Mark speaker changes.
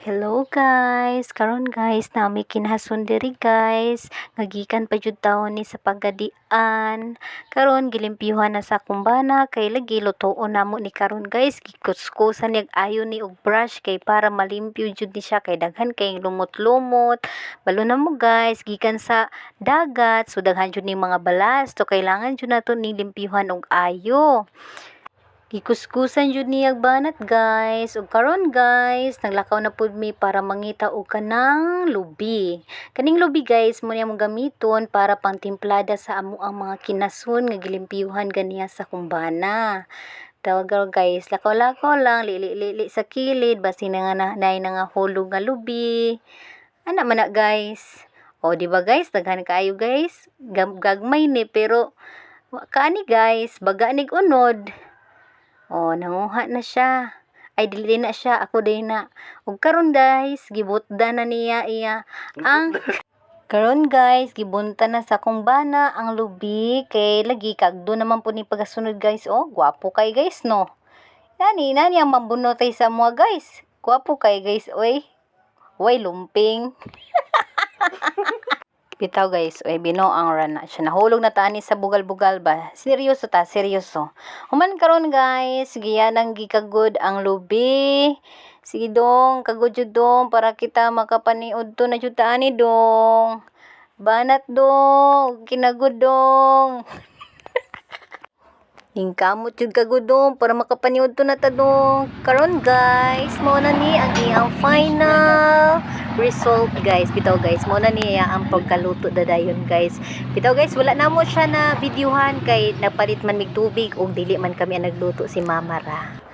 Speaker 1: Hello guys, karon guys nami kinhason diri guys, ngagikan pa jud taon ni sa pagadian. Karon gilimpyuhan na sa kumbana kay lagi lutoon namo ni karon guys, gikuskusan ni ayo ni og brush kay para malimpyo jud ni siya kay daghan kay lumot-lumot. Balo na mo guys, gikan sa dagat, so daghan jud ni mga balas, so kailangan jud nato ni limpyuhan og ayo. Gikuskusan jud niyag banat guys. Ug karon guys, naglakaw na pud mi para mangita og kanang lubi. Kaning lubi guys mo niya mo gamiton para pangtimplada sa amo ang mga kinason nga gilimpyuhan ganiya sa kumbana. Tawag guys, lakaw-lakaw lang, lili-lili sa kilid, basi na nga nay na nga hulog nga lubi. Ana man na guys. O di ba guys, daghan kaayo guys. Gagmay ni pero kaani guys, baga nig unod. Oh, nanguha na siya. Ay, dili na siya. Ako din na. Ug karon guys, gibutda na niya iya ang karon guys, gibunta na sa kumbana ang lubi kay lagi kagdo naman po ni pagasunod guys. Oh, gwapo kay guys no. Nani ang mambunotay sa mga guys. Gwapo kay guys, oy. Way lumping. Bitaw guys, oy binoang ra na siya. Nahulog na tani sa bugal-bugal ba. Seryoso ta, seryoso. Human karon guys, giyanang gikagod ang lubi. Sige dong, kagod jud dong para kita makapaniud to na jud tani dong. Banat dong, kinagod dong. Ingkamot jud kagod dong para makapaniud to na ta dong. Karon guys, mao na ni ang iyang final result guys. Bitaw guys, mo na niya ang pagkaluto dadayon guys. Bitaw guys, wala na mo siya na videohan kay napalit man mig tubig ug dili man kami ang nagluto si Mama ra.